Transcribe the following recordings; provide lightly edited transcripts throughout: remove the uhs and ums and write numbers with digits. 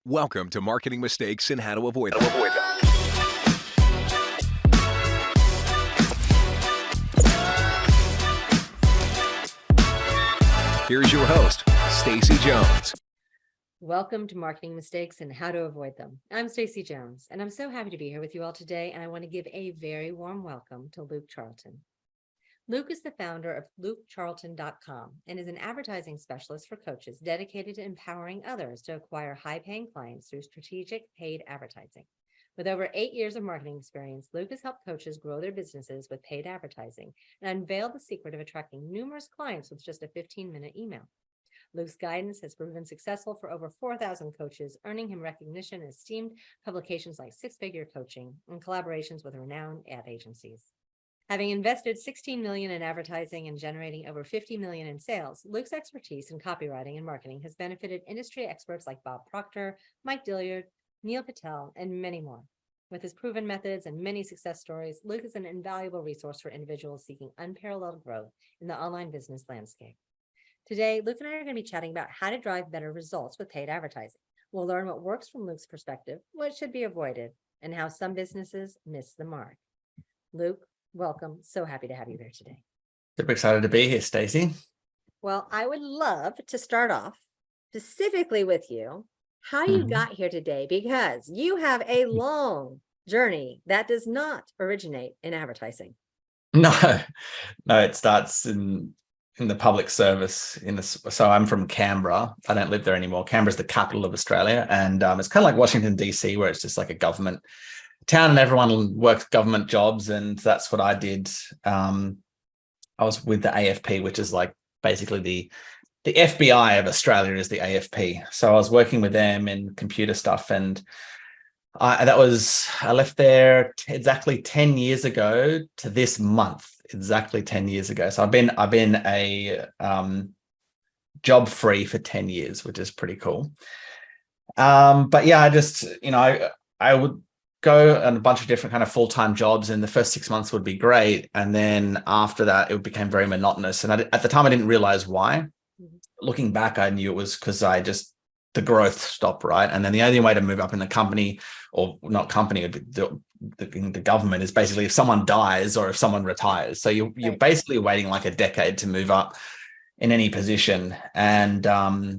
Welcome to Marketing Mistakes and How to Avoid Them. Here's your host, Stacey Jones. Welcome to Marketing Mistakes and How to Avoid Them. I'm Stacey Jones, and I'm so happy to be here with you all today, and I want to give a very warm welcome to Luke Charlton. Luke is the founder of LukeCharlton.com and is an advertising specialist for coaches dedicated to empowering others to acquire high-paying clients through strategic paid advertising. With over 8 years of marketing experience, Luke has helped coaches grow their businesses with paid advertising and unveil the secret of attracting numerous clients with just a 15-minute email. Luke's guidance has proven successful for over 4,000 coaches, earning him recognition in esteemed publications like Six Figure Coaching and collaborations with renowned ad agencies. Having invested $16 million in advertising and generating over $50 million in sales, Luke's expertise in copywriting and marketing has benefited industry experts like Bob Proctor, Mike Dilliard, Neil Patel, and many more. With his proven methods and many success stories, Luke is an invaluable resource for individuals seeking unparalleled growth in the online business landscape. Today, Luke and I are going to be chatting about how to drive better results with paid advertising. We'll learn what works from Luke's perspective, what should be avoided, and how some businesses miss the mark. Luke, welcome. So happy to have you here today. Super excited to be here, Stacey. Well, I would love to start off specifically with you, how you got here today, because you have a long journey that does not originate in advertising. No, it starts in the public service. So I'm from Canberra. I don't live there anymore. Canberra's the capital of Australia, and it's kind of like Washington DC, where it's just like a government town and everyone works government jobs, and that's what I did. I was with the AFP, which is like basically the FBI of Australia is the AFP. So I was working with them in computer stuff, and I left there exactly 10 years ago to this month, exactly 10 years ago. So I've been a job free for 10 years, which is pretty cool. But yeah, I just, I would go on a bunch of different kind of full-time jobs, and the first 6 months would be great. And then after that, it became very monotonous. And at the time, I didn't realize why. Looking back, I knew it was because the growth stopped, right? And then the only way to move up in the company, or not company, the government, is basically if someone dies or if someone retires. So you're basically waiting like a decade to move up in any position. And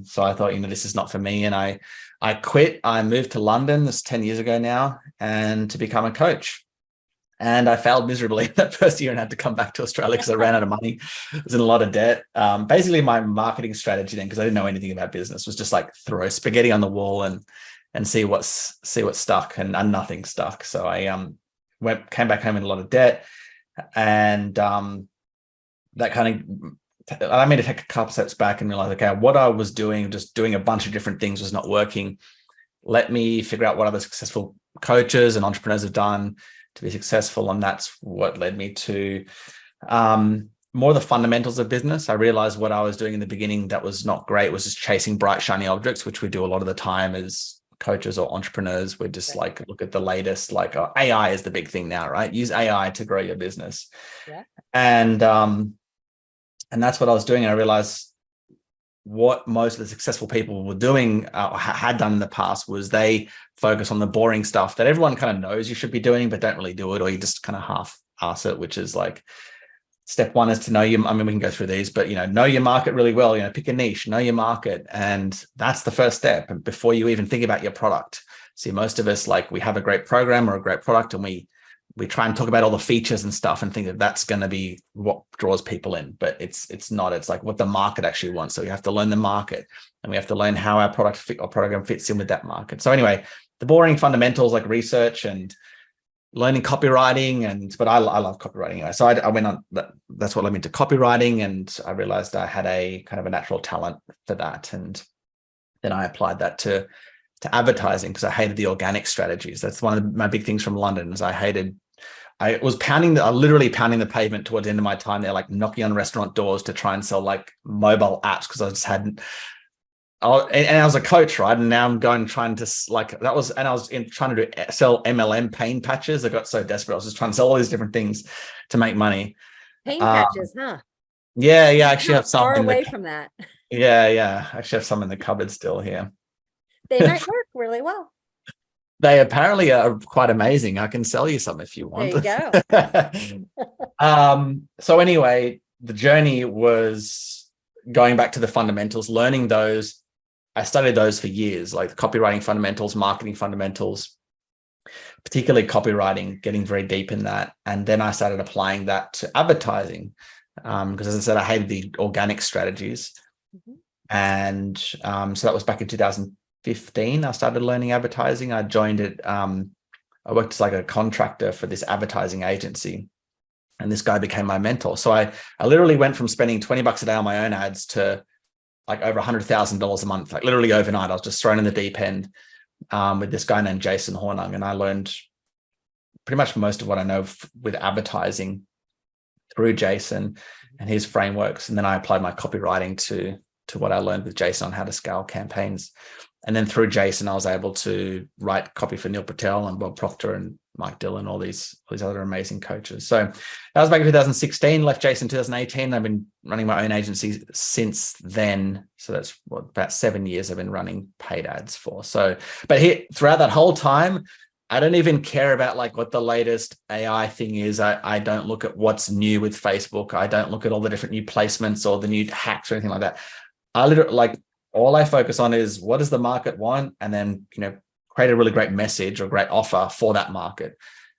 so I thought, this is not for me. And I quit. I moved to London, this 10 years ago now, and to become a coach. And I failed miserably that first year and had to come back to Australia because I ran out of money. I was in a lot of debt. Basically, my marketing strategy then, because I didn't know anything about business, was just like throw spaghetti on the wall and see what stuck, and nothing stuck. So I came back home in a lot of debt, and that kind of allowed me to take a couple steps back and realize, okay, what I was doing, just doing a bunch of different things, was not working. Let me figure out what other successful coaches and entrepreneurs have done to be successful. And that's what led me to more the fundamentals of business. I realized what I was doing in the beginning that was not great was just chasing bright, shiny objects, which we do a lot of the time as coaches or entrepreneurs. We're just like, look at the latest, like AI is the big thing now, right? Use AI to grow your business. Yeah. And that's what I was doing. And I realized what most of the successful people were doing, had done in the past, was they focus on the boring stuff that everyone kind of knows you should be doing, but don't really do it, or you just kind of half-ass it, which is like step one is to know your, we can go through these, but know your market really well, pick a niche, know your market. And that's the first step. And before you even think about your product. See, most of us, like, we have a great program or a great product, and we try and talk about all the features and stuff and think that that's going to be what draws people in, but it's not. It's like what the market actually wants. So we have to learn the market, and we have to learn how our product or program fits in with that market. So anyway, the boring fundamentals like research and learning copywriting, but I love copywriting anyway. So I went on that's what led me to copywriting, and I realized I had a kind of a natural talent for that. And then I applied that to advertising, because I hated the organic strategies. That's one of my big things from London, is I was literally pounding the pavement towards the end of my time there, like knocking on restaurant doors to try and sell like mobile apps, because I just hadn't. And I was a coach, right? And now I'm trying to sell MLM pain patches. I got so desperate. I was just trying to sell all these different things to make money. Pain patches, huh? Yeah. I actually have some far away from that. Yeah. I actually have some in the cupboard still here. They might work really well. They apparently are quite amazing. I can sell you some if you want. There you go. So anyway, the journey was going back to the fundamentals, learning those. I studied those for years, like copywriting fundamentals, marketing fundamentals, particularly copywriting, getting very deep in that. And then I started applying that to advertising because, as I said, I hated the organic strategies. Mhm. And so that was back in 2015. I started learning advertising. I joined it. I worked as like a contractor for this advertising agency. And this guy became my mentor. So I literally went from spending $20 a day on my own ads to like over $100,000 a month, like literally overnight. I was just thrown in the deep end with this guy named Jason Hornung. And I learned pretty much most of what I know with advertising through Jason and his frameworks. And then I applied my copywriting to what I learned with Jason on how to scale campaigns. And then through Jason, I was able to write copy for Neil Patel and Bob Proctor and Mike Dillon, all these other amazing coaches. So that was back in 2016, left Jason in 2018. I've been running my own agency since then. So that's about 7 years I've been running paid ads for. So, but here throughout that whole time, I don't even care about like what the latest AI thing is. I don't look at what's new with Facebook. I don't look at all the different new placements or the new hacks or anything like that. I literally like all I focus on is what does the market want, and then create a really great message or great offer for that market.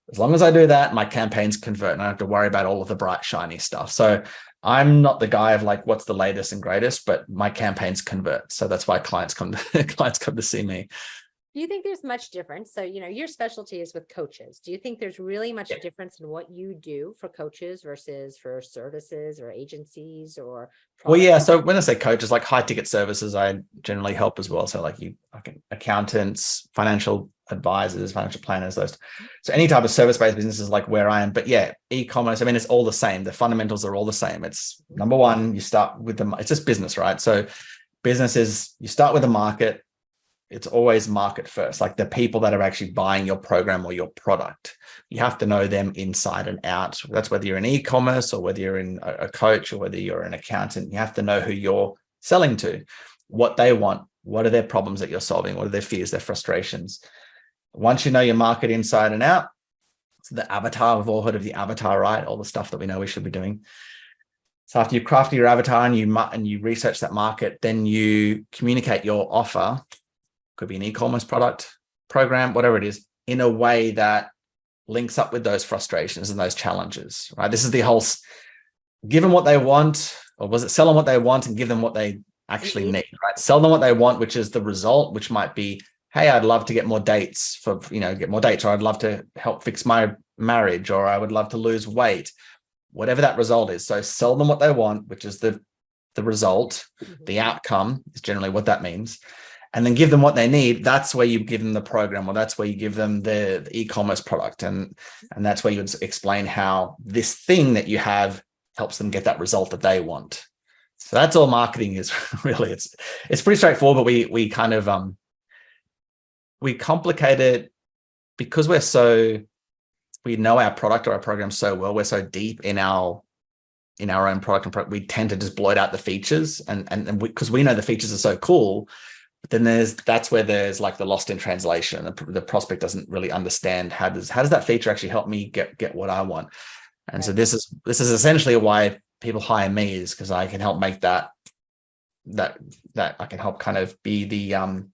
As long as I do that, my campaigns convert, and I don't have to worry about all of the bright shiny stuff. So I'm not the guy of like what's the latest and greatest, but my campaigns convert. So that's why clients come to see me. Do you think there's much difference? So, your specialty is with coaches. Do you think there's really much difference in what you do for coaches versus for services or agencies or Well, yeah. products? So when I say coaches, like high ticket services, I generally help as well. So like accountants, financial advisors, financial planners, those. So any type of service-based business is like where I am. But yeah, e-commerce, I mean, it's all the same. The fundamentals are all the same. It's number one, you start with it's just business, right? So business is, you start with the market. It's always market first, like the people that are actually buying your program or your product. You have to know them inside and out. That's whether you're in e-commerce or whether you're in a coach or whether you're an accountant. You have to know who you're selling to, what they want, what are their problems that you're solving, what are their fears, their frustrations. Once you know your market inside and out, so the avatar, we've all heard of the avatar, right? All the stuff that we know we should be doing. So after you craft your avatar and you research that market, then you communicate your offer. Could be an e-commerce product, program, whatever it is, in a way that links up with those frustrations and those challenges, right? This is the whole, give them what they want, or was it sell them what they want and give them what they actually need, right? Sell them what they want, which is the result, which might be, hey, I'd love to get more dates or I'd love to help fix my marriage, or I would love to lose weight, whatever that result is. So sell them what they want, which is the result, the outcome is generally what that means. And then give them what they need. That's where you give them the program, or that's where you give them the e-commerce product. And that's where you would explain how this thing that you have helps them get that result that they want. So that's all marketing is really. It's pretty straightforward, but we kind of we complicate it because we know our product or our program so well. We're so deep in our own product we tend to just bloat out the features, and because we know the features are so cool. But then that's where there's like the lost in translation. The prospect doesn't really understand how does that feature actually help me get what I want. And so this is essentially why people hire me, is because I can help make that I can help kind of be the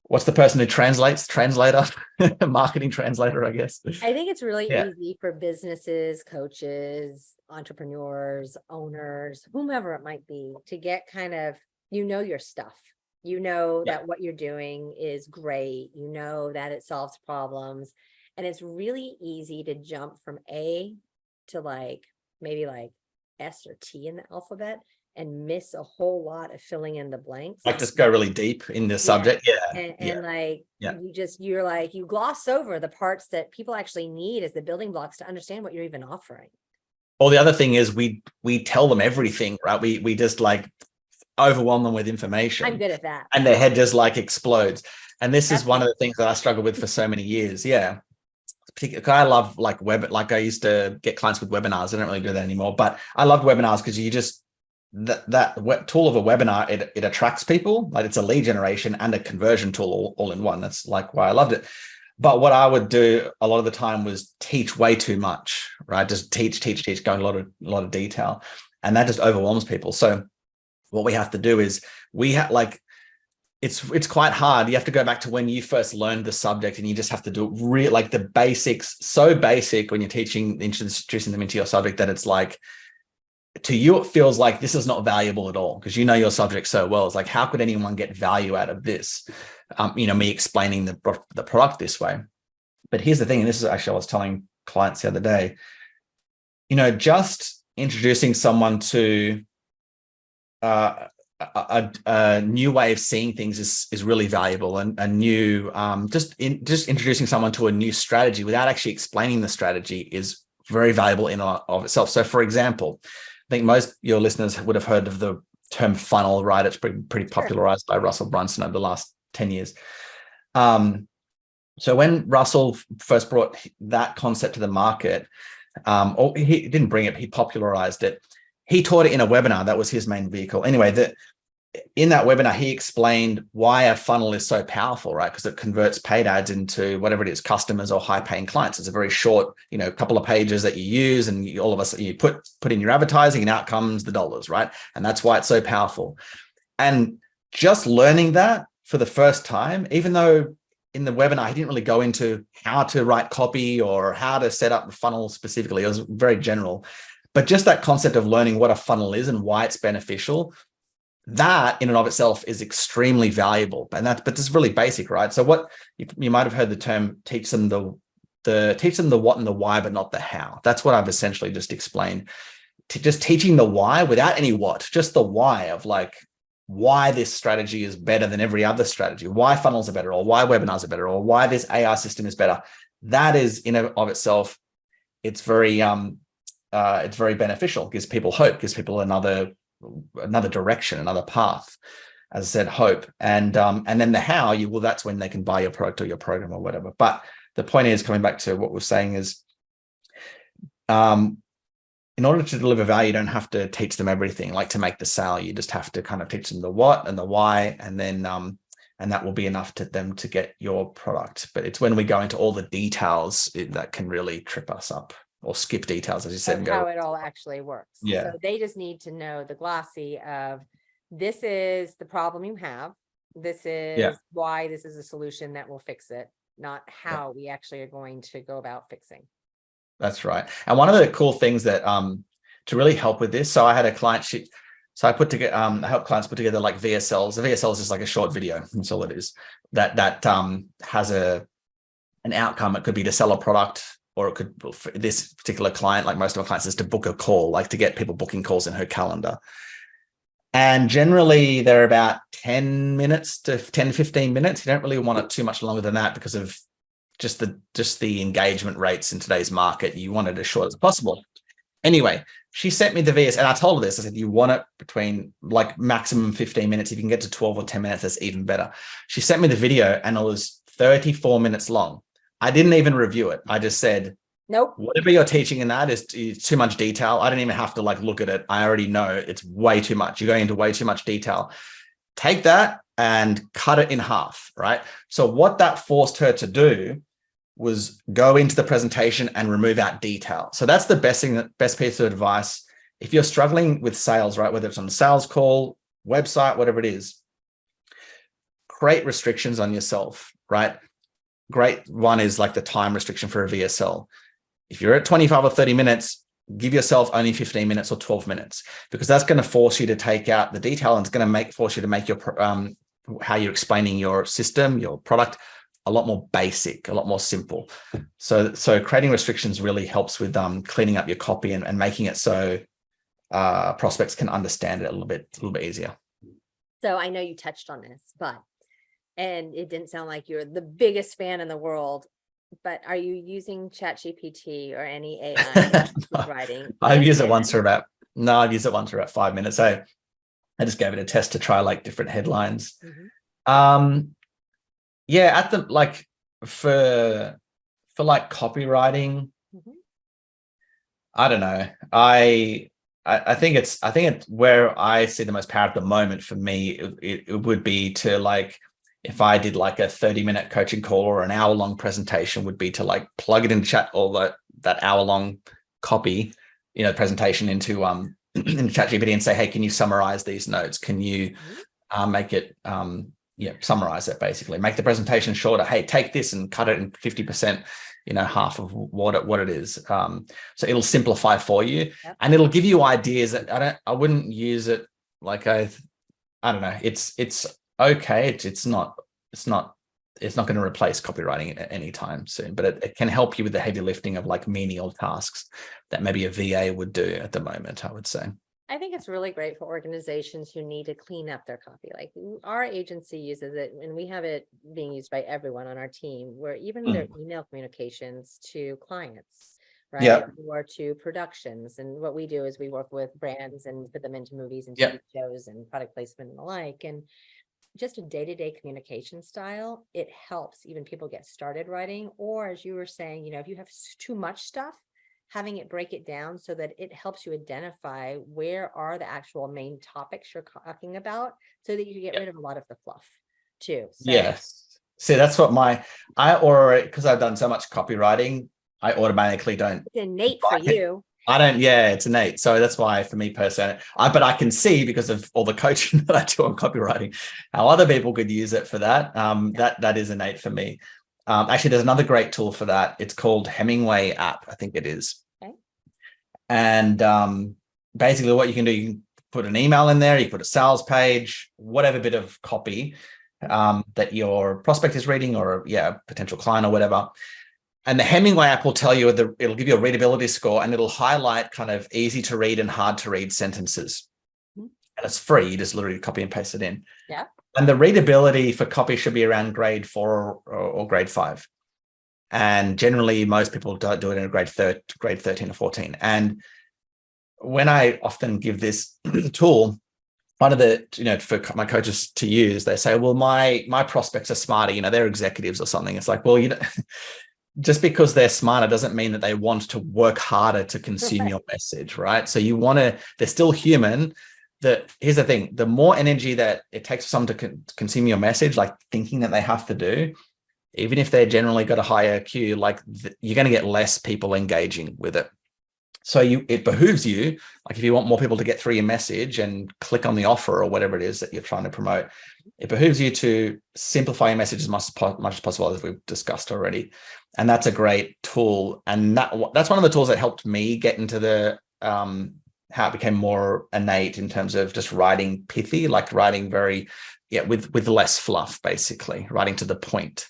what's the person who translator, marketing translator, I guess. I think it's really easy for businesses, coaches, entrepreneurs, owners, whomever it might be, to get kind of, your stuff. That what you're doing is great. That it solves problems. And it's really easy to jump from A to maybe S or T in the alphabet and miss a whole lot of filling in the blanks. Like just go really deep in the subject. You gloss over the parts that people actually need as the building blocks to understand what you're even offering. Well, the other thing is we tell them everything, right? We just overwhelm them with information. I'm good at that. And their head just explodes. And this is one of the things that I struggled with for so many years. Yeah. I love I used to get clients with webinars. I don't really do that anymore, but I loved webinars because that tool of a webinar, it attracts people, like it's a lead generation and a conversion tool all in one. That's like why I loved it. But what I would do a lot of the time was teach way too much, right? Just teach, going a lot of detail, and that just overwhelms people. So what we have to do is it's quite hard. You have to go back to when you first learned the subject, and you just have to do like the basics, so basic when you're introducing them into your subject, that it's like, to you, it feels like this is not valuable at all, because you know your subject so well. It's like, how could anyone get value out of this? Me explaining the product this way. But here's the thing, and this is actually, I was telling clients the other day, just introducing someone to a new way of seeing things is really valuable, and a new just introducing someone to a new strategy without actually explaining the strategy is very valuable in and of itself. So, for example, I think most of your listeners would have heard of the term funnel, right? It's pretty popularized by Russell Brunson over the last 10 years. So when Russell first brought that concept to the market, or he didn't bring it, he popularized it. He taught it in a webinar. That was his main vehicle. Anyway, in that webinar, he explained why a funnel is so powerful, right? Because it converts paid ads into whatever it is, customers or high-paying clients. It's a very short, couple of pages that you use, and you put in your advertising, and out comes the dollars, right? And that's why it's so powerful. And just learning that for the first time, even though in the webinar he didn't really go into how to write copy or how to set up the funnel specifically, it was very general. But just that concept of learning what a funnel is and why it's beneficial, that in and of itself is extremely valuable. But this is really basic, right? So what you might have heard the term, teach them the what and the why, but not the how. That's what I've essentially just explained. Just teaching the why without any what, just the why of like why this strategy is better than every other strategy, why funnels are better, or why webinars are better, or why this AI system is better. That is in and of itself, it's very beneficial. Gives people hope, gives people another direction, another path. As I said, hope, and then the how, that's when they can buy your product or your program or whatever. But the point is, coming back to what we're saying is, in order to deliver value, you don't have to teach them everything, like to make the sale. You just have to kind of teach them the what and the why, and then and that will be enough to them to get your product. But it's when we go into all the details that can really trip us up, or skip details, as you said, and how it all actually works. Yeah. So they just need to know the glossy of, this is the problem you have. This is why this is a solution that will fix it, not how we actually are going to go about fixing. That's right. And one of the cool things that to really help with this, so I had a client, I help clients put together like VSLs. The VSL is just like a short video. That's all it is. That has an outcome. It could be to sell a product, or it could, for this particular client, like most of our clients, is to book a call, like to get people booking calls in her calendar. And generally they're about 10 to 15 minutes. You don't really want it too much longer than that because of just the engagement rates in today's market. You want it as short as possible. Anyway, she sent me the VS, and I told her this. I said, you want it between like maximum 15 minutes. If you can get to 12 or 10 minutes, that's even better. She sent me the video, and it was 34 minutes long. I didn't even review it. I just said, nope, whatever you're teaching in that is too much detail. I don't even have to like look at it. I already know it's way too much. You're going into way too much detail. Take that and cut it in half, right? So what that forced her to do was go into the presentation and remove out detail. So that's the best piece of advice. If you're struggling with sales, right, whether it's on a sales call, website, whatever it is, create restrictions on yourself, right? Great one is like the time restriction for a VSL. If you're at 25 or 30 minutes, give yourself only 15 minutes or 12 minutes, because that's going to force you to take out the detail, and it's going to force you to make your how you're explaining your system, your product, a lot more basic, a lot more simple. So creating restrictions really helps with cleaning up your copy and making it so prospects can understand it a little bit easier. So I know you touched on this, and it didn't sound like you're the biggest fan in the world, but are you using ChatGPT or any AI writing? I've used it once for about 5 minutes. I just gave it a test to try like different headlines. Mm-hmm. Yeah, at the like for like copywriting, mm-hmm. I don't know. I think it's where I see the most power at the moment for me. It would be to like, if I did like a 30-minute coaching call or an hour-long presentation, would be to like plug it into chat, all that hour-long copy, presentation into into ChatGPT and say, hey, can you summarize these notes? Can you make it summarize it, basically make the presentation shorter? Hey, take this and cut it in 50%, half of what it is. So it'll simplify for you. Yep. And it'll give you ideas that I wouldn't use it like I don't know. It's okay. It's not going to replace copywriting at any time soon, but it can help you with the heavy lifting of like menial tasks that maybe a VA would do at the moment, I would say. I think it's really great for organizations who need to clean up their copy. Like our agency uses it, and we have it being used by everyone on our team, where even their email communications to clients, right? Yeah. Or to productions. And what we do is we work with brands and put them into movies and TV shows and product placement and the like. And just a day-to-day communication style, it helps even people get started writing. Or as you were saying, if you have too much stuff, having it break it down so that it helps you identify where are the actual main topics you're talking about, so that you can get rid of a lot of the fluff too. So, yes. See, that's what because I've done so much copywriting, I automatically don't. It's innate for you. I don't. Yeah, it's innate. So that's why for me personally, but I can see, because of all the coaching that I do on copywriting, how other people could use it for that. That is innate for me. Actually, there's another great tool for that. It's called Hemingway app, I think it is. Okay. And basically what you can do, you can put an email in there, you put a sales page, whatever bit of copy that your prospect is reading, or potential client or whatever. And the Hemingway app will tell you, it'll give you a readability score, and it'll highlight kind of easy to read and hard to read sentences. And it's free. You just literally copy and paste it in. Yeah. And the readability for copy should be around grade 4 or grade 5. And generally, most people do it in a grade 13 or 14. And when I often give this tool, one of the, for my coaches to use, they say, well, my prospects are smarter, they're executives or something. It's like, well, just because they're smarter doesn't mean that they want to work harder to consume your message, right? So they're still human. Here's the thing, the more energy that it takes for someone to consume your message, like thinking that they have to do, even if they're generally got a higher IQ, you're going to get less people engaging with it. So it behooves you, like if you want more people to get through your message and click on the offer or whatever it is that you're trying to promote, it behooves you to simplify your message as much as possible, as we've discussed already. And that's a great tool. And that's one of the tools that helped me get into the how it became more innate in terms of just writing pithy, like writing very, with less fluff, basically writing to the point.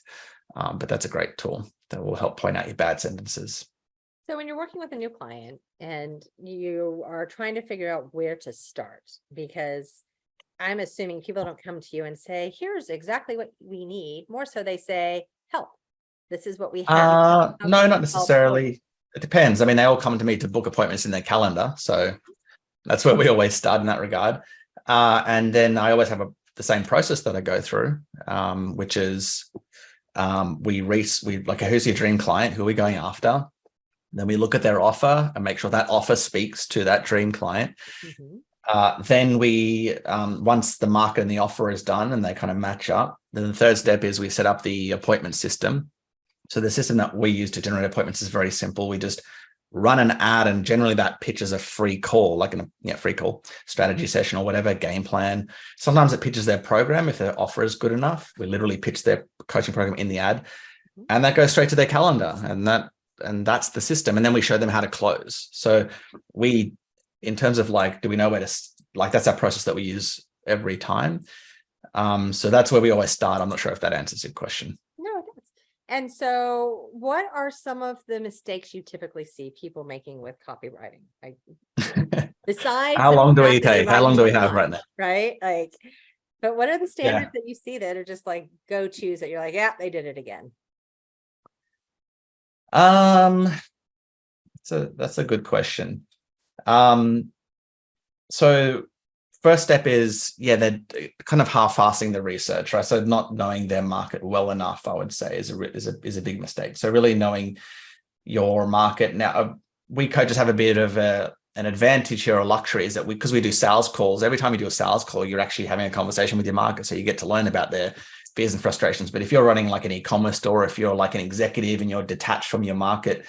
But that's a great tool that will help point out your bad sentences. So when you're working with a new client and you are trying to figure out where to start, because I'm assuming people don't come to you and say, here's exactly what we need. More so they say, help. This is what we have. No, not necessarily. It depends. I mean, they all come to me to book appointments in their calendar. So that's where we always start in that regard. And then I always have the same process that I go through, which is we like, who's your dream client? Who are we going after? Then we look at their offer and make sure that offer speaks to that dream client. Then we, once the market and the offer is done and they kind of match up, then the third step is we set up the appointment system. So the system that we use to generate appointments is very simple. We just run an ad, and generally that pitches a free call, like a free call strategy session or whatever, game plan. Sometimes it pitches their program if their offer is good enough. We literally pitch their coaching program in the ad, and that goes straight to their calendar, and that's the system. And then we show them how to close. So in terms of do we know where to, that's our process that we use every time. So that's where we always start. I'm not sure if that answers your question. No, it does. And so what are some of the mistakes you typically see people making with copywriting? Besides, how long do we take? How long do we have right now? Right? But what are the standards that you see that are just go-tos that you're like, yeah, they did it again? That's a good question. So first step is, they're kind of half-assing the research, right? So not knowing their market well enough, I would say, is a big mistake. So really knowing your market. Now, we coaches have a bit of an an advantage here or a luxury is that because we do sales calls, every time you do a sales call, you're actually having a conversation with your market. So you get to learn about their fears and frustrations. But if you're running like an e-commerce store, if you're like an executive and you're detached from your market,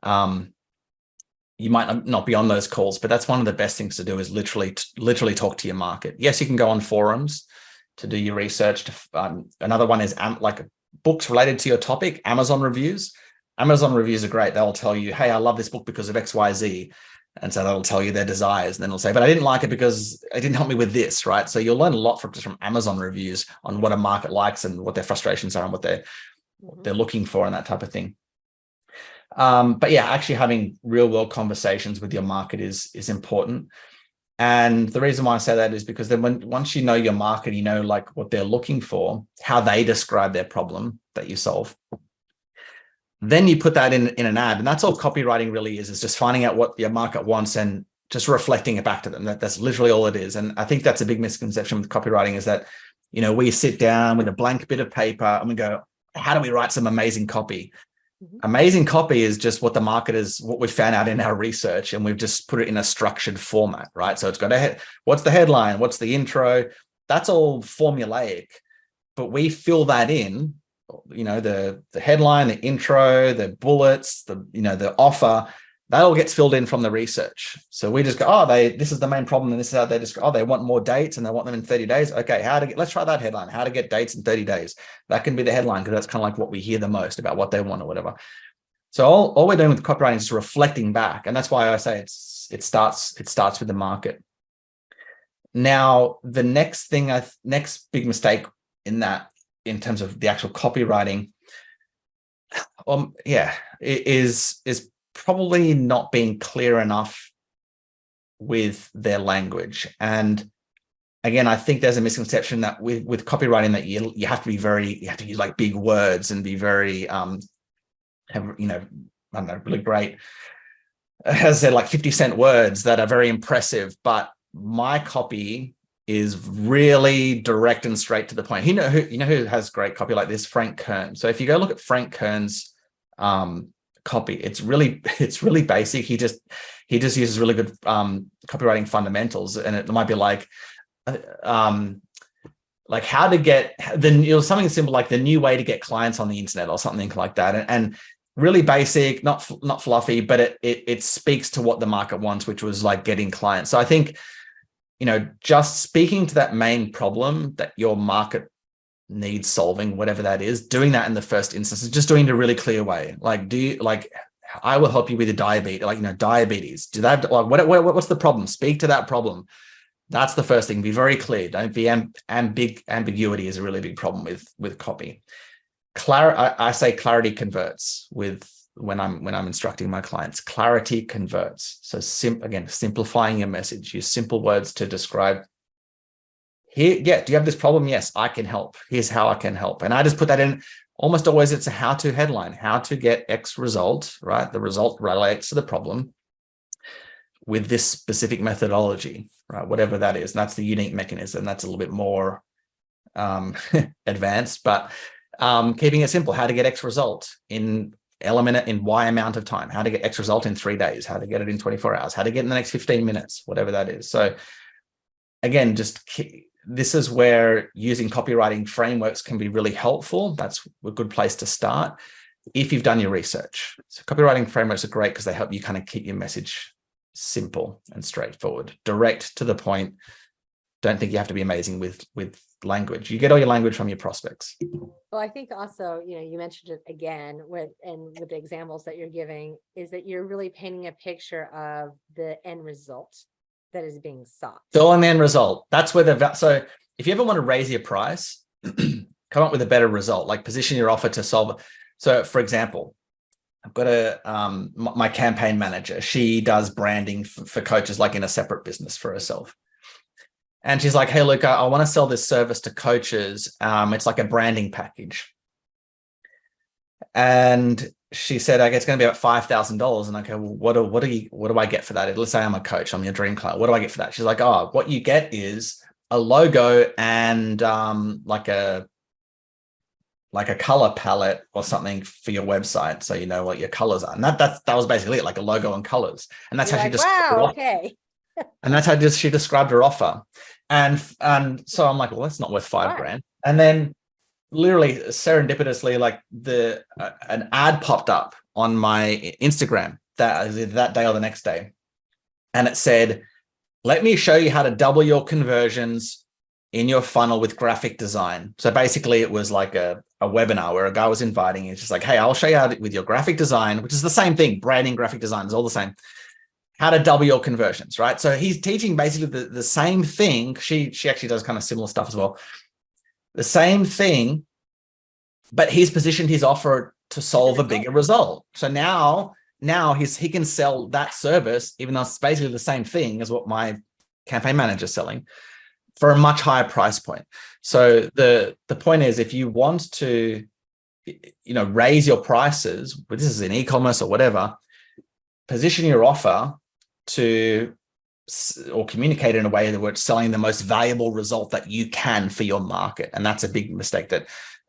you might not be on those calls, but that's one of the best things to do is literally talk to your market. Yes, you can go on forums to do your research. Another one is like books related to your topic, Amazon reviews. Amazon reviews are great. They'll tell you, hey, I love this book because of X, Y, Z. And so that'll tell you their desires. And then they'll say, but I didn't like it because it didn't help me with this, right? So you'll learn a lot from Amazon reviews on what a market likes and what their frustrations are and what they're looking for and that type of thing. But yeah, actually having real world conversations with your market is important. And the reason why I say that is because then once you know your market, you know like what they're looking for, how they describe their problem that you solve. Then you put that in an ad, and that's all copywriting really is just finding out what your market wants and just reflecting it back to them. That's literally all it is. And I think that's a big misconception with copywriting is that, you know, we sit down with a blank bit of paper and we go, how do we write some amazing copy? Amazing copy is just what the market is, what we found out in our research, and we've just put it in a structured format, right? So it's got what's the headline? What's the intro? That's all formulaic, but we fill that in, you know, the headline, the intro, the bullets, the offer, that all gets filled in from the research. So we just go, this is the main problem. And this is how they describe, they want more dates and they want them in 30 days. Okay, let's try that headline, how to get dates in 30 days. That can be the headline because that's kind of like what we hear the most about what they want or whatever. So all we're doing with copywriting is reflecting back. And that's why I say it starts with the market. Now, the next big mistake in terms of the actual copywriting, is probably not being clear enough with their language. And again, I think there's a misconception that with copywriting that you have to use like big words and be very really great, as I said, like 50-cent words that are very impressive. But my copy is really direct and straight to the point. You know who has great copy like this? Frank Kern. So if you go look at Frank Kern's copy, it's really basic. He just uses really good copywriting fundamentals, and it might be like how to get something simple like the new way to get clients on the internet or something like that, and really basic, not fluffy, but it speaks to what the market wants, which was like getting clients. So I think, you know, just speaking to that main problem that your market needs solving, whatever that is, doing that in the first instance is just doing it in a really clear way. Like, I will help you with your diabetes, diabetes. Do that? What's the problem? Speak to that problem. That's the first thing. Be very clear. Don't be ambiguity is a really big problem with copy. I say clarity converts when I'm instructing my clients. Clarity converts. So simplifying your message. Use simple words to describe. Here, do you have this problem? Yes, I can help. Here's how I can help. And I just put that in. Almost always it's a how-to headline. How to get X result, right? The result relates to the problem with this specific methodology, right? Whatever that is. And that's the unique mechanism. That's a little bit more advanced, but keeping it simple. How to get X result in Y amount of time. How to get X result in 3 days. How to get it in 24 hours. How to get in the next 15 minutes, whatever that is. So again, this is where using copywriting frameworks can be really helpful. That's a good place to start if you've done your research. So copywriting frameworks are great because they help you kind of keep your message simple and straightforward, direct to the point. Don't think you have to be amazing with language. You get all your language from your prospects. Well, I think also, you mentioned it again with the examples that you're giving, is that you're really painting a picture of the end result that is being sought. The end result. That's where so if you ever want to raise your price, come up with a better result, like position your offer to solve it. So for example, I've got my campaign manager. She does branding for coaches, like in a separate business for herself. And she's like, hey, Luke, I want to sell this service to coaches. It's like a branding package. And she said, okay, it's going to be about $5,000. And I go, well, what do I get for that? Let's say I'm a coach, I'm your dream client. What do I get for that? She's like, oh, what you get is a logo and like a like a color palette or something for your website, so you know what your colors are. And that was basically it, like a logo and colors. And that's You're how she like, described her wow, offer. okay. And that's how she described her offer. And so I'm like, well, that's not worth $5,000. Right. And then literally serendipitously, like an ad popped up on my Instagram that day or the next day. And it said, let me show you how to double your conversions in your funnel with graphic design. So basically it was like a webinar where a guy was inviting you. It's just like, hey, I'll show you how to, with your graphic design, which is the same thing, branding, graphic design is all the same, how to double your conversions, right? So he's teaching basically the same thing. She actually does kind of similar stuff as well. The same thing, but he's positioned his offer to solve a bigger result. So now he can sell that service, even though it's basically the same thing as what my campaign manager is selling, for a much higher price point. So the point is, if you want to, raise your prices, but this is in e-commerce or whatever, position your offer to, or communicate in a way that we're selling the most valuable result that you can for your market. And that's a big mistake that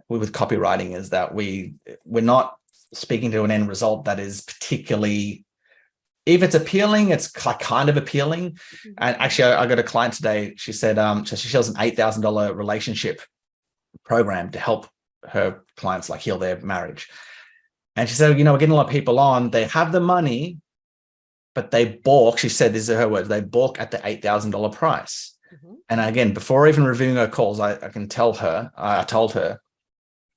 we with copywriting, is that we're not speaking to an end result that is particularly, if it's appealing, it's kind of appealing. And actually, I got a client today. She said so she sells an $8,000 relationship program to help her clients like heal their marriage. And she said, we're getting a lot of people on, they have the money, but they balk. She said, these are her words, they balk at the $8,000 price. And again, before even reviewing her calls, I told her,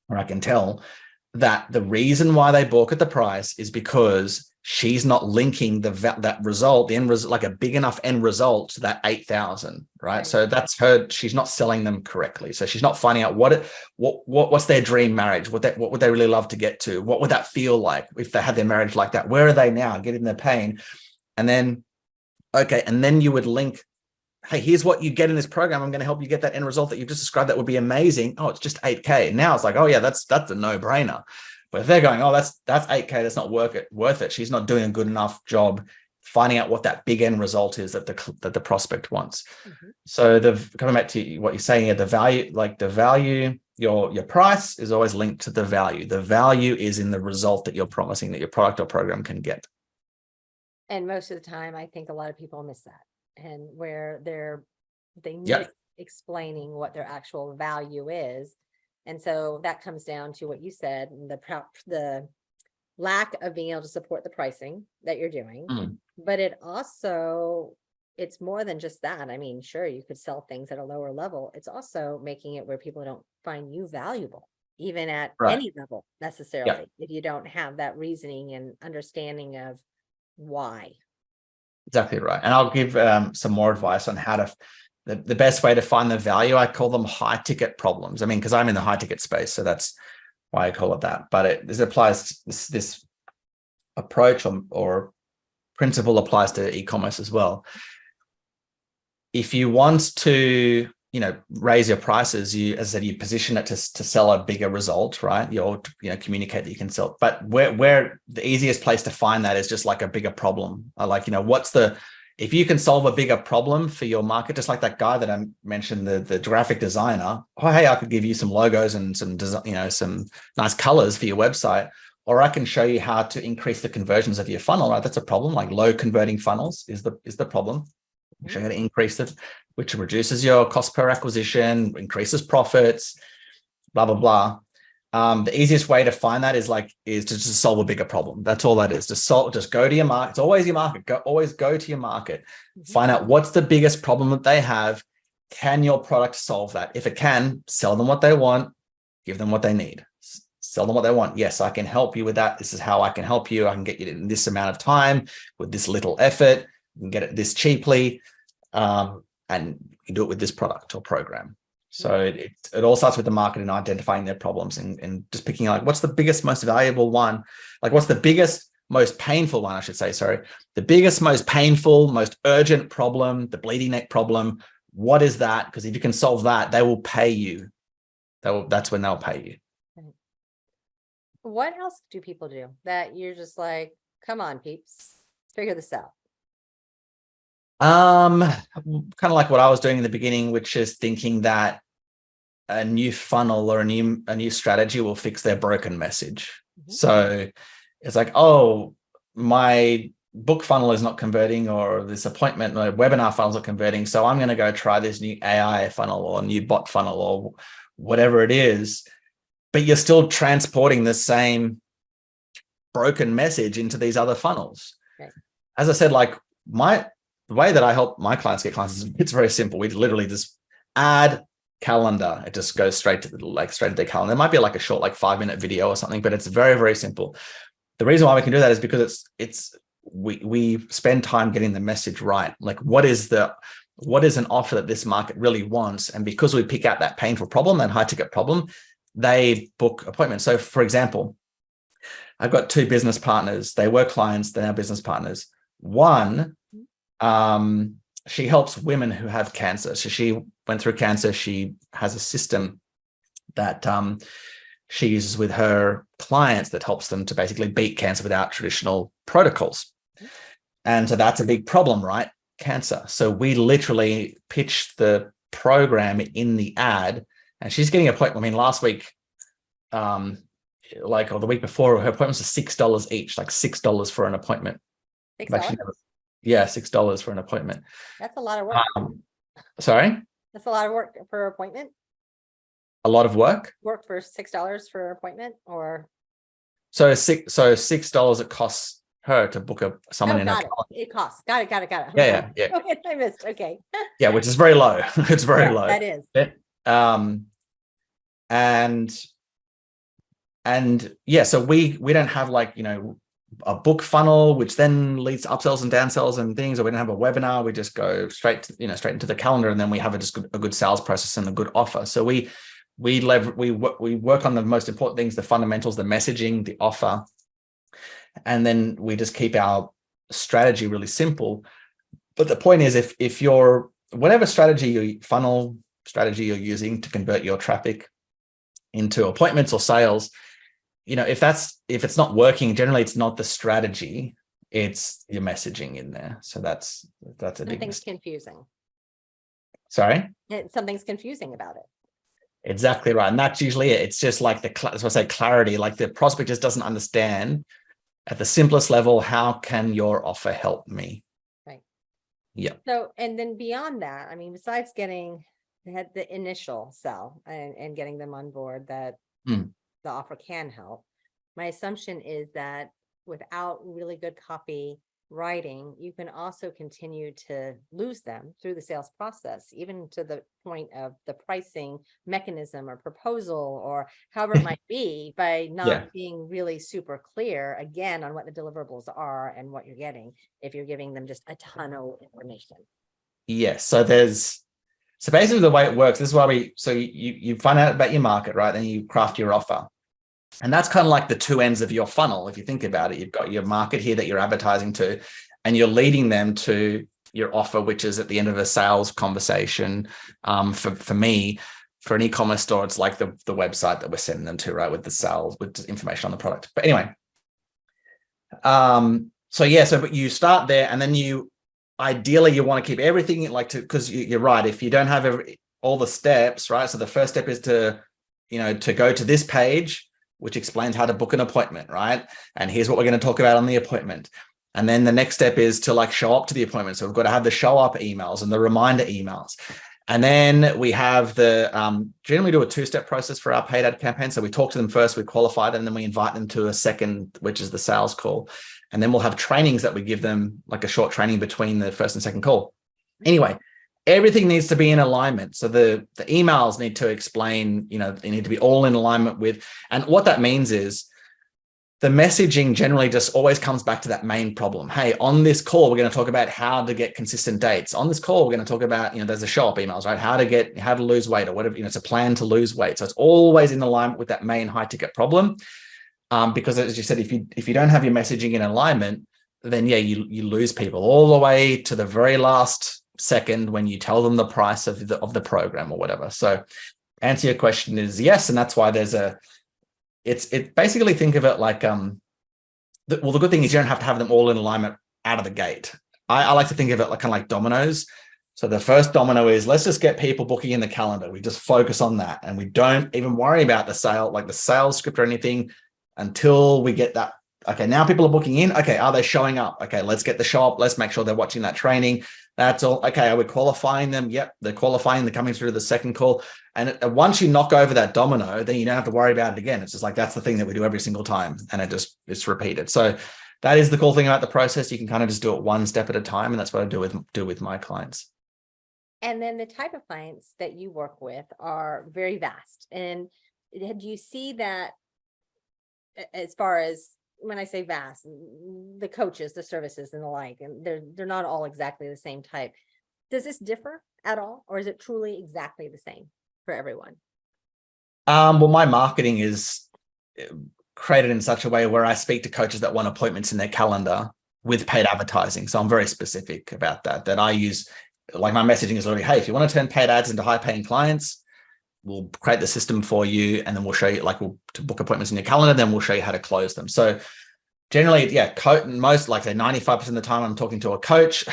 or I can tell that the reason why they balk at the price is because she's not linking that result, the end result, like a big enough end result to that 8,000, right? So that's her. She's not selling them correctly. So she's not finding out what's their dream marriage, what would they really love to get to, what would that feel like if they had their marriage like that? Where are they now? Getting their pain, and then you would link, hey, here's what you get in this program. I'm going to help you get that end result that you've just described. That would be amazing. Oh, it's just 8K. Now it's like, oh yeah, that's a no-brainer. But if they're going, oh, that's 8K, that's not worth it. She's not doing a good enough job finding out what that big end result is that the prospect wants. So coming back to what you're saying here, the value, your price is always linked to the value. The value is in the result that you're promising that your product or program can get. And most of the time, I think a lot of people miss that, and where they miss explaining what their actual value is. And so that comes down to what you said, the lack of being able to support the pricing that you're doing. But it's more than just that. I mean, sure, you could sell things at a lower level. It's also making it where people don't find you valuable, even at any level necessarily, if you don't have that reasoning and understanding of why. Exactly right. And I'll give some more advice on how to, the best way to find the value. I call them high ticket problems. I mean, because I'm in the high ticket space, so that's why I call it that. But this applies, this approach or principle applies to e-commerce as well. If you want to, raise your prices, as I said, you position it to sell a bigger result, right? You'll, communicate that you can sell. But where the easiest place to find that is just like a bigger problem. If you can solve a bigger problem for your market, just like that guy that I mentioned, the graphic designer, oh, hey, I could give you some logos and some design, some nice colors for your website, or I can show you how to increase the conversions of your funnel, right? That's a problem. Like low converting funnels is the problem. Show you how to increase it, which reduces your cost per acquisition, increases profits, blah, blah, blah. The easiest way to find that is to just solve a bigger problem. That's all that is. Just go to your market. It's always your market. Always go to your market. Find out what's the biggest problem that they have. Can your product solve that? If it can, sell them what they want, give them what they need. Sell them what they want. Yes, I can help you with that. This is how I can help you. I can get you in this amount of time with this little effort. You can get it this cheaply. And you do it with this product or program. So it all starts with the market and identifying their problems and just picking like, what's the biggest, most valuable one? Like what's the biggest, most painful one, I should say, the biggest, most painful, most urgent problem, the bleeding neck problem. What is that? Because if you can solve that, they will pay you. That's when they'll pay you. What else do people do that you're just like, come on, peeps, figure this out? Kind of like what I was doing in the beginning, which is thinking that a new funnel or a new strategy will fix their broken message. Mhm. So it's like, oh, my book funnel is not converting, or this appointment or webinar funnels are converting, so I'm going to go try this new AI funnel or new bot funnel or whatever it is. But you're still transporting the same broken message into these other funnels. Right. As I said, like the way that I help my clients get clients is it's very simple. We literally just add calendar. It just goes straight to their calendar. It might be like a short, like 5-minute video or something, but it's very, very simple. The reason why we can do that is because we spend time getting the message right. Like what is an offer that this market really wants? And because we pick out that painful problem, that high ticket problem, they book appointments. So for example, I've got 2 business partners. They were clients, they're now business partners. One, she helps women who have cancer. So she went through cancer. She has a system that she uses with her clients that helps them to basically beat cancer without traditional protocols. And so that's a big problem, right? Cancer. So we literally pitched the program in the ad, and she's getting an appointment. I mean, last week, or the week before, her appointments are $6 each, like $6 for an appointment. $6? Yeah, $6 for an appointment. That's a lot of work. Sorry? That's a lot of work for appointment. A lot of work? Work for $6 for an appointment, or so $6 it costs her to book someone in her calendar. It costs. Got it. Yeah. Okay, I missed. Okay. Yeah, which is very low. It's very low. That is. And yeah, so we don't have like, a book funnel, which then leads to upsells and downsells and things, or we don't have a webinar. We just go straight into the calendar, and then we have a good sales process and a good offer. So we work on the most important things, the fundamentals, the messaging, the offer, and then we just keep our strategy really simple. But the point is, if you're whatever funnel strategy you're using to convert your traffic into appointments or sales, if it's not working, generally it's not the strategy, it's your messaging in there. So that's a big Something's mistake. confusing. Sorry? Something's confusing about it. Exactly right. And that's usually it. It's just like that's what I say, clarity. Like the prospect just doesn't understand at the simplest level, how can your offer help me? Right. Yeah. So, and then beyond that, I mean, besides getting the initial sell and getting them on board that the offer can help, my assumption is that without really good copy writing, you can also continue to lose them through the sales process, even to the point of the pricing mechanism or proposal or however it might be, by not being really super clear again on what the deliverables are and what you're getting, if you're giving them just a ton of information. Yes. So basically the way it works, this is why you find out about your market, right? Then you craft your offer. And that's kind of like the 2 ends of your funnel. If you think about it, you've got your market here that you're advertising to, and you're leading them to your offer, which is at the end of a sales conversation. For me, for an e-commerce store, it's like the website that we're sending them to, right? With the sales, with information on the product. But anyway, but you start there, and then ideally you want to keep everything because you're right. If you don't have all the steps, right? So the first step is to go to this page, which explains how to book an appointment, right? And here's what we're going to talk about on the appointment. And then the next step is to show up to the appointment. So we've got to have the show up emails and the reminder emails. And then we have generally do a 2-step process for our paid ad campaign. So we talk to them first, we qualify them, and then we invite them to a second, which is the sales call. And then we'll have trainings that we give them, like a short training between the first and second call. Anyway, everything needs to be in alignment. So the emails need to explain, they need to be all in alignment with, and what that means is the messaging generally just always comes back to that main problem. Hey, on this call, we're going to talk about how to get consistent dates. On this call, we're going to talk about, there's a show up emails, right? How to lose weight or whatever, it's a plan to lose weight. So it's always in alignment with that main high ticket problem. Because as you said, if you don't have your messaging in alignment, then you lose people all the way to the very last second when you tell them the price of the program or whatever. So answer your question is yes. And that's why it's basically, think of it like, the good thing is you don't have to have them all in alignment out of the gate. I like to think of it like kind of like dominoes. So the first domino is let's just get people booking in the calendar. We just focus on that. And we don't even worry about the sales script or anything until we get that. Okay, now people are booking in. Okay, are they showing up? Okay, let's get the show up. Let's make sure they're watching that training. That's all. Okay, are we qualifying them? Yep, they're qualifying. They're coming through the second call. And once you knock over that domino, then you don't have to worry about it again. It's just like, that's the thing that we do every single time. And it's repeated. So that is the cool thing about the process. You can kind of just do it one step at a time. And that's what I do with my clients. And then the type of clients that you work with are very vast. And do you see that as far as, when I say vast, the coaches, the services and the like, and they're not all exactly the same type. Does this differ at all? Or is it truly exactly the same for everyone? Well, my marketing is created in such a way where I speak to coaches that want appointments in their calendar with paid advertising. So I'm very specific about that I use. Like my messaging is already, hey, if you want to turn paid ads into high paying clients, we'll create the system for you. And then we'll show you, to book appointments in your calendar, then we'll show you how to close them. So generally, most, like say 95% of the time I'm talking to a coach,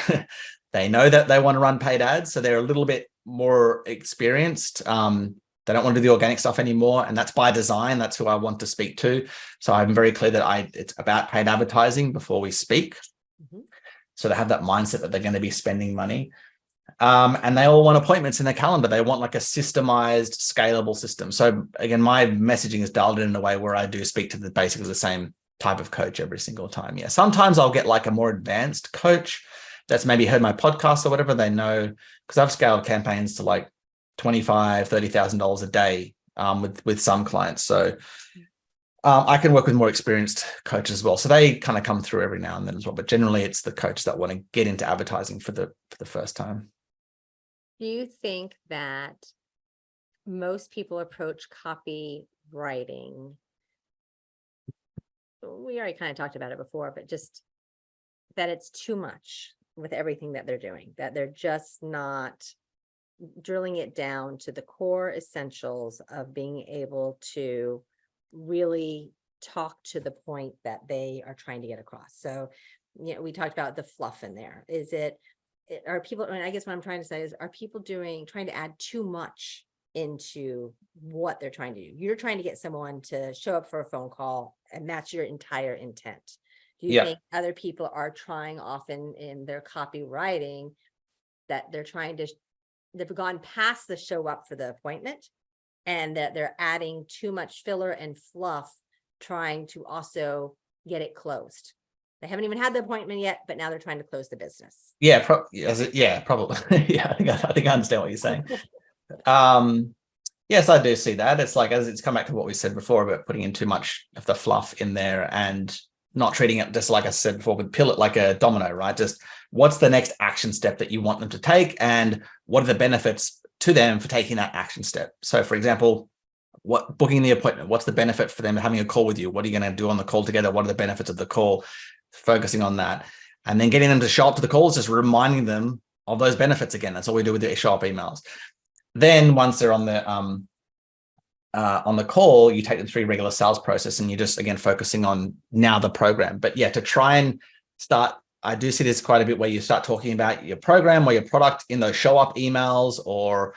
they know that they want to run paid ads. So they're a little bit more experienced. They don't want to do the organic stuff anymore. And that's by design. That's who I want to speak to. So I'm very clear that it's about paid advertising before we speak. Mm-hmm. So they have that mindset that they're going to be spending money. And they all want appointments in their calendar. They want like a systemized, scalable system. So again, my messaging is dialed in a way where I do speak to basically the same type of coach every single time. Yeah. Sometimes I'll get like a more advanced coach that's maybe heard my podcast or whatever. They know, because I've scaled campaigns to like $25,000, $30,000 a day with some clients. So I can work with more experienced coaches as well. So they kind of come through every now and then as well. But generally, it's the coaches that want to get into advertising for the first time. Do you think that most people approach copywriting? We already kind of talked about it before, but just that it's too much with everything that they're doing, that they're just not drilling it down to the core essentials of being able to really talk to the point that they are trying to get across. So, we talked about the fluff in there. Are people, I guess what I'm trying to say is, are people trying to add too much into what they're trying to do? You're trying to get someone to show up for a phone call, and that's your entire intent. Do you think other people are trying often in their copywriting that they've gone past the show up for the appointment, and that they're adding too much filler and fluff, trying to also get it closed? They haven't even had the appointment yet, but now they're trying to close the business. Yeah, probably. Yeah, I think I understand what you're saying. Yes, I do see that. It's like, as it's come back to what we said before about putting in too much of the fluff in there and not treating it just like I said before, with pill it like a domino, right? Just what's the next action step that you want them to take, and what are the benefits to them for taking that action step? So, for example, booking the appointment, what's the benefit for them having a call with you? What are you going to do on the call together? What are the benefits of the call? Focusing on that, and then getting them to show up to the calls, just reminding them of those benefits again. That's all we do with the show up emails. Then once they're on the call, you take them through regular sales process, and you're just again focusing on now the program. But yeah, to try and start, I do see this quite a bit where you start talking about your program or your product in those show up emails, or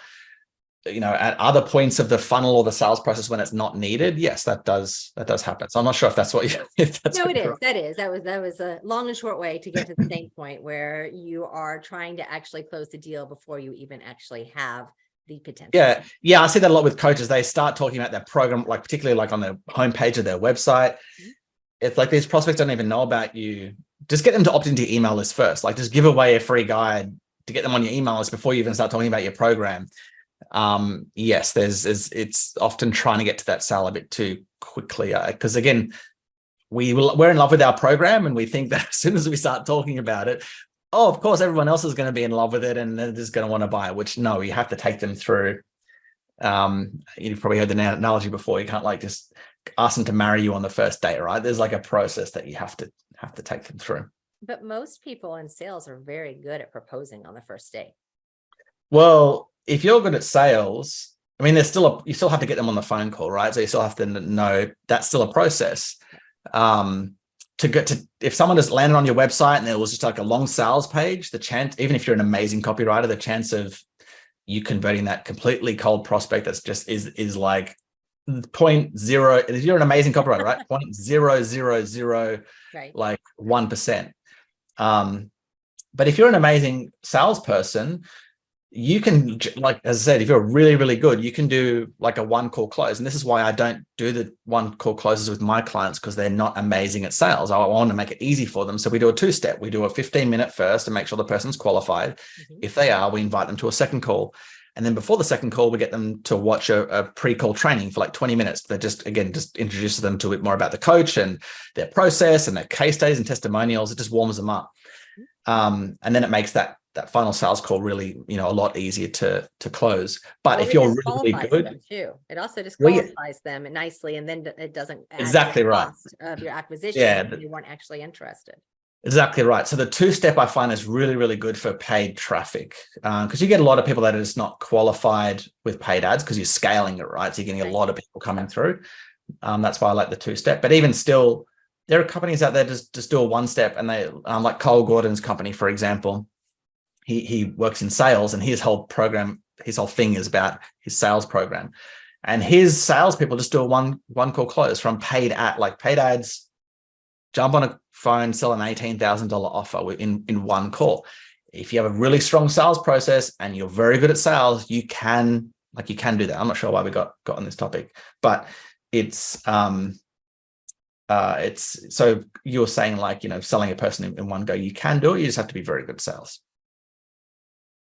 at other points of the funnel or the sales process when it's not needed. Yes, that does happen. So I'm not sure if that's what you. No, it is. That was a long and short way to get to the same point where you are trying to actually close the deal before you even actually have the potential. Yeah. I see that a lot with coaches. They start talking about their program, like particularly like on the homepage of their website. Mm-hmm. It's like these prospects don't even know about you. Just get them to opt into your email list first. Like, just give away a free guide to get them on your email list before you even start talking about your program. Yes, it's often trying to get to that sale a bit too quickly, because again, we're in love with our program, and we think that as soon as we start talking about it, of course everyone else is going to be in love with it and they're just going to want to buy it, which no, you have to take them through. You've probably heard the analogy before. You can't like just ask them to marry you on the first date, right? There's like a process that you have to take them through. But most people in sales are very good at proposing on the first date. Well, if you're good at sales, I mean, you still have to get them on the phone call, right? So you still have to know that's still a process. To to get to, if someone just landed on your website and there was just like a long sales page, the chance, even if you're an amazing copywriter, the chance of you converting that completely cold prospect that's just is like 0.0, if you're an amazing copywriter, right? 0.000 Right. like 1%. But if you're an amazing salesperson, you can, like, as I said, if you're really, really good, you can do like a one call close. And this is why I don't do the one call closes with my clients, because they're not amazing at sales. I want to make it easy for them. So we do a 2-step. We do a 15-minute first to make sure the person's qualified. If they are, we invite them to a second call. And then before the second call, we get them to watch a pre-call training for like 20 minutes. That just, again, just introduces them to a bit more about the coach and their process and their case studies and testimonials. It just warms them up. And then it makes that final sales call really, a lot easier to close. But if you're really good, them too. It also disqualifies them nicely, and then it doesn't add exactly to the right cost of your acquisition. Yeah, if you weren't actually interested. Exactly right. So the 2-step I find is really, really good for paid traffic, because you get a lot of people that are just not qualified with paid ads because you're scaling it, right? So you're getting a lot of people coming through. That's why I like the 2-step. But even still, there are companies out there just do a 1-step, and they like Cole Gordon's company, for example. He works in sales, and his whole thing is about his sales program, and his salespeople just do a one call close from paid ads. Jump on a phone, sell an $18,000 offer in one call. If you have a really strong sales process and you're very good at sales, you can do that. I'm not sure why we got on this topic, but it's so you're saying, like, selling a person in one go, you can do it. You just have to be very good at sales.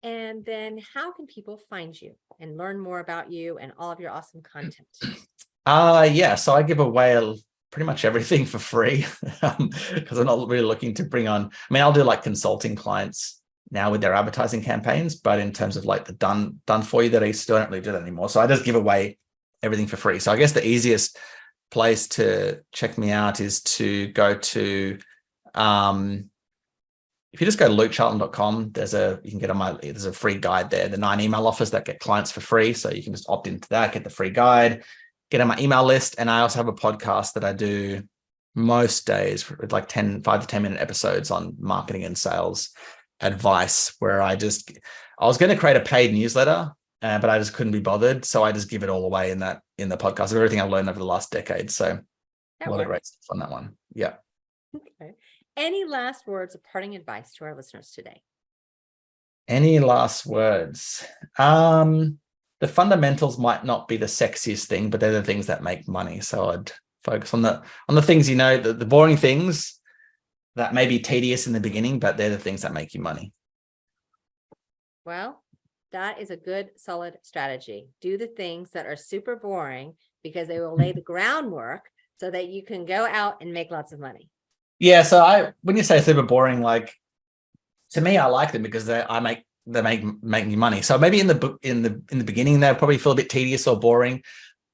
And then how can people find you and learn more about you and all of your awesome content? Yeah. So I give away pretty much everything for free, because I'm not really looking to bring on, I'll do like consulting clients now with their advertising campaigns, but in terms of like the done for you, that I still don't really do that anymore. So I just give away everything for free. So I guess the easiest place to check me out is to go to, if you just go to lukecharlton.com, there's a free guide there, the 9 email offers that get clients for free. So you can just opt into that, get the free guide, get on my email list. And I also have a podcast that I do most days with like 5 to 10 minute episodes on marketing and sales advice, where I was going to create a paid newsletter, but I just couldn't be bothered. So I just give it all away in the podcast of everything I've learned over the last decade. So a lot of great stuff on that one. Yeah. Okay. Any last words of parting advice to our listeners today? Any last words? The fundamentals might not be the sexiest thing, but they're the things that make money. So I'd focus on the things, the boring things that may be tedious in the beginning, but they're the things that make you money. Well, that is a good, solid strategy. Do the things that are super boring, because they will lay the groundwork so that you can go out and make lots of money. Yeah. So when you say super boring, like, to me, I like them because they make me money. So maybe in the beginning, they'll probably feel a bit tedious or boring,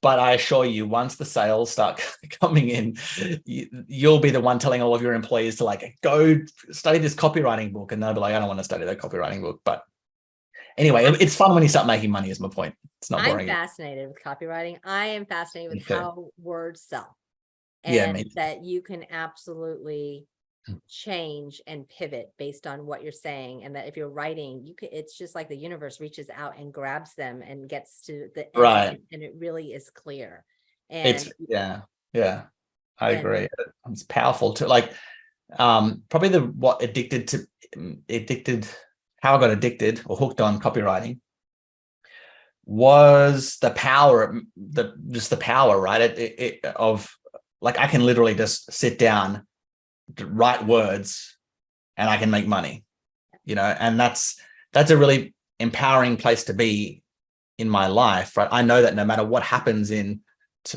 but I assure you, once the sales start coming in, you'll be the one telling all of your employees to like, go study this copywriting book. And they'll be like, I don't want to study that copywriting book. But anyway, it's fun when you start making money, is my point. It's not boring. I'm fascinated with copywriting. I am fascinated with how words sell. Yeah, And that you can absolutely change and pivot based on what you're saying. And that if you're writing, it's just like the universe reaches out and grabs them and gets to the right. and it really is clear. And yeah, I agree. It's powerful too. Like, probably how I got addicted or hooked on copywriting was the power, right? Of like, I can literally just sit down, write words, and I can make money, and that's a really empowering place to be in my life, right? I know that no matter what happens to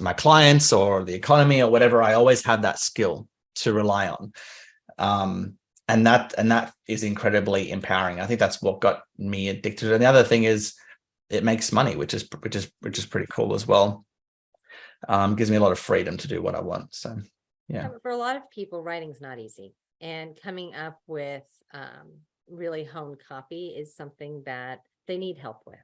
my clients or the economy or whatever, I always have that skill to rely on. And that is incredibly empowering. I think that's what got me addicted. And the other thing is it makes money, which is pretty cool as well. Gives me a lot of freedom to do what I want. So yeah. For a lot of people, writing's not easy, and coming up with really honed copy is something that they need help with.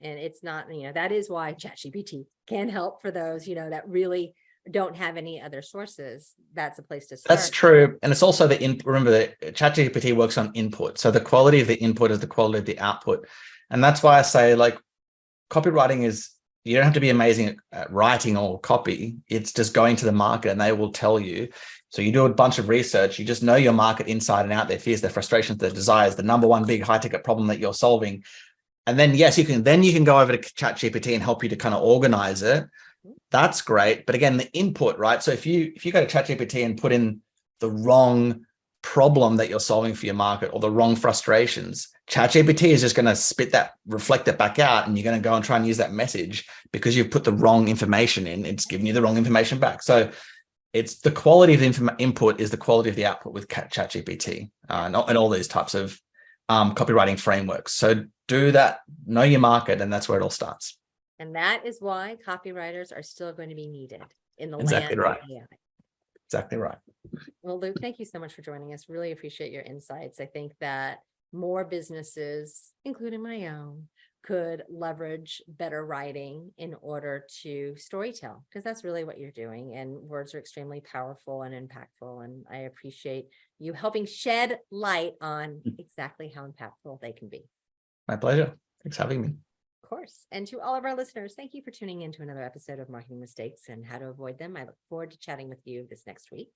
And it's not, that is why ChatGPT can help for those, that really don't have any other sources, that's a place to start. That's true. And it's also remember that ChatGPT works on input. So the quality of the input is the quality of the output. And that's why I say, like, copywriting is, you don't have to be amazing at writing or copy. It's just going to the market and they will tell you. So you do a bunch of research, you just know your market inside and out, their fears, their frustrations, their desires, the number one big high ticket problem that you're solving. And then, yes, you can go over to ChatGPT and help you to kind of organize it. That's great. But again, the input, right? So if you go to ChatGPT and put in the wrong problem that you're solving for your market or the wrong frustrations, ChatGPT is just going to reflect it back out, and you're going to go and try and use that message because you've put the wrong information in. It's giving you the wrong information back. So it's the quality of the input is the quality of the output with ChatGPT and all these types of copywriting frameworks. So do that, know your market, and that's where it all starts. And that is why copywriters are still going to be needed in the Exactly land right. of AI. Exactly right. Well, Luke, thank you so much for joining us. Really appreciate your insights. I think that more businesses, including my own, could leverage better writing in order to storytell, because that's really what you're doing. And words are extremely powerful and impactful. And I appreciate you helping shed light on exactly how impactful they can be. My pleasure. Thanks for having me. Of course. And to all of our listeners, thank you for tuning in to another episode of Marketing Mistakes and How to Avoid Them. I look forward to chatting with you this next week.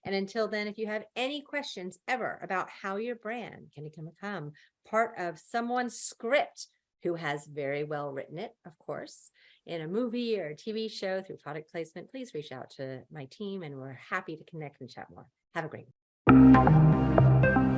And until then, if you have any questions ever about how your brand can become part of someone's script who has very well written it, of course, in a movie or a TV show through product placement, please reach out to my team and we're happy to connect and chat more. Have a great one.